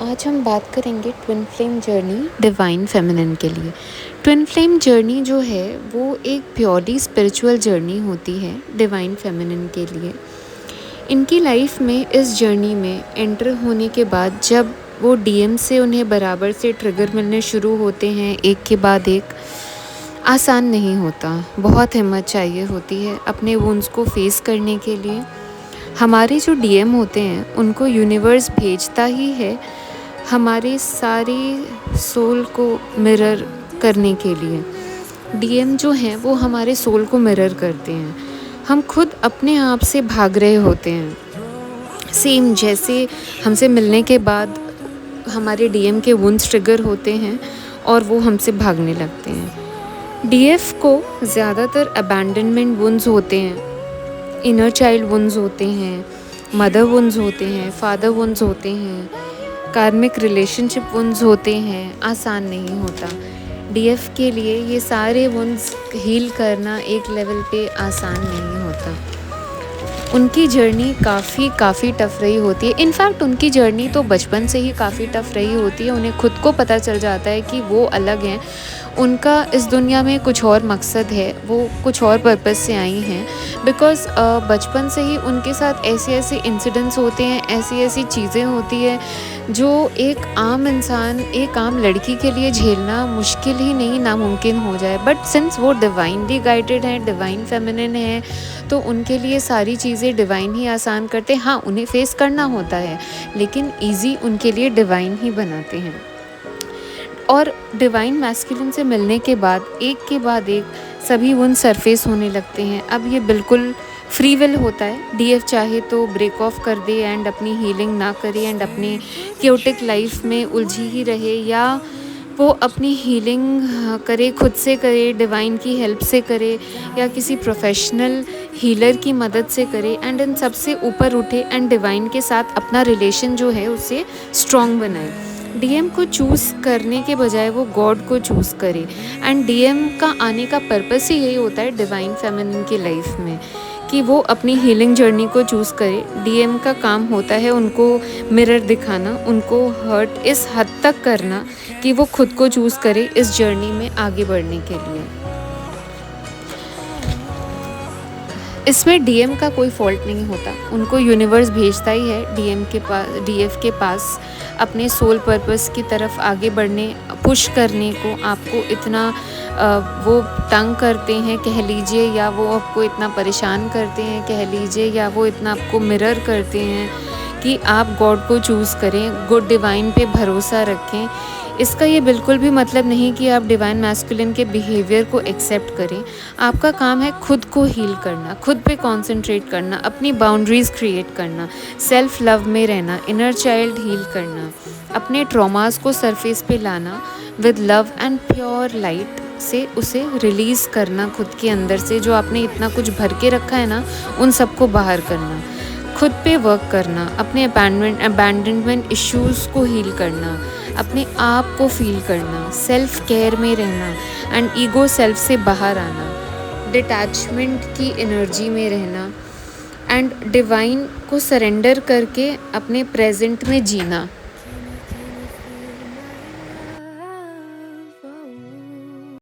आज हम बात करेंगे twin flame journey divine feminine के लिए। ट्विन फ्लेम जर्नी जो है वो एक प्योरली स्पिरिचुअल जर्नी होती है डिवाइन फेमिनिन के लिए। इनकी लाइफ में इस जर्नी में एंटर होने के बाद जब वो डीएम से उन्हें बराबर से ट्रिगर मिलने शुरू होते हैं एक के बाद एक, आसान नहीं होता, बहुत हिम्मत चाहिए होती है अपने वुंड्स को फेस करने के लिए। हमारे जो डीएम होते हैं उनको यूनिवर्स भेजता ही है हमारे सारे सोल को मिरर करने के लिए। डीएम जो हैं वो हमारे सोल को मिरर करते हैं। हम खुद अपने आप से भाग रहे होते हैं, सेम जैसे हमसे मिलने के बाद हमारे डीएम के वुंड्स ट्रिगर होते हैं और वो हमसे भागने लगते हैं। डीएफ को ज़्यादातर अबैंडनमेंट वुंड्स होते हैं, इनर चाइल्ड वुंड्स होते हैं, मदर वुंड्स होते हैं, फादर वुंड्स होते हैं, कार्मिक रिलेशनशिप वुंड्स होते हैं। आसान नहीं होता डीएफ के लिए ये सारे वुंड्स हील करना एक लेवल पे आसान नहीं होता। उनकी जर्नी काफ़ी टफ़ रही होती है। इनफैक्ट उनकी जर्नी तो बचपन से ही काफ़ी टफ़ रही होती है। उन्हें खुद को पता चल जाता है कि वो अलग हैं, उनका इस दुनिया में कुछ और मकसद है, वो कुछ और पर्पस से आई हैं। बिकॉज़ बचपन से ही उनके साथ ऐसे इंसिडेंट्स होते हैं, ऐसी चीज़ें होती हैं जो एक आम इंसान, एक आम लड़की के लिए झेलना मुश्किल ही नहीं, नामुमकिन हो जाए। बट सिंस वो डिवाइनली गाइडेड हैं, डिवाइन फेमिनिन हैं, तो उनके लिए सारी चीज़ें डिवाइन ही आसान करते हैं। हाँ, उन्हें फेस करना होता है, लेकिन ईज़ी उनके लिए डिवाइन ही बनाते हैं। और डिवाइन मैस्कुलिन से मिलने के बाद एक सभी वुंड सरफेस होने लगते हैं। अब ये बिल्कुल फ्री विल होता है। डीएफ चाहे तो ब्रेक ऑफ कर दे एंड अपनी हीलिंग ना करे एंड अपनी क्योटिक लाइफ में उलझी ही रहे, या वो अपनी हीलिंग करे, खुद से करे, डिवाइन की हेल्प से करे, या किसी प्रोफेशनल हीलर की मदद से करे एंड इन सबसे ऊपर उठे एंड डिवाइन के साथ अपना रिलेशन जो है उसे स्ट्रॉन्ग बनाए। डीएम को चूज़ करने के बजाय वो गॉड को चूज़ करे। एंड डीएम का आने का पर्पस ही यही होता है डिवाइन फेमिनिन की लाइफ में, कि वो अपनी हीलिंग जर्नी को चूज़ करे। डीएम का काम होता है उनको मिरर दिखाना, उनको हर्ट इस हद तक करना कि वो खुद को चूज़ करे इस जर्नी में आगे बढ़ने के लिए। इसमें डीएम का कोई फॉल्ट नहीं होता, उनको यूनिवर्स भेजता ही है डीएफ के पास अपने सोल पर्पस की तरफ आगे बढ़ने, पुश करने को। आपको इतना वो तंग करते हैं कह लीजिए, या वो आपको इतना परेशान करते हैं कह लीजिए, या वो इतना आपको मिरर करते हैं कि आप गॉड को चूज़ करें, गुड डिवाइन पे भरोसा रखें। इसका ये बिल्कुल भी मतलब नहीं कि आप डिवाइन मैस्कुलिन के बिहेवियर को एक्सेप्ट करें। आपका काम है खुद को हील करना, खुद पे कंसंट्रेट करना, अपनी बाउंड्रीज़ क्रिएट करना, सेल्फ लव में रहना, इनर चाइल्ड हील करना, अपने ट्रॉमास को सरफेस पे लाना, with love and pure light से उसे रिलीज़ करना खुद के अंदर से। जो आपने इतना कुछ भर के रखा है ना, उन सबको बाहर करना, खुद पे वर्क करना, अपने अबैंडनमेंट इश्यूज़ को हील करना, अपने आप को फील करना, सेल्फ केयर में रहना एंड ईगो सेल्फ से बाहर आना, डिटैचमेंट की एनर्जी में रहना एंड डिवाइन को सरेंडर करके अपने प्रेजेंट में जीना।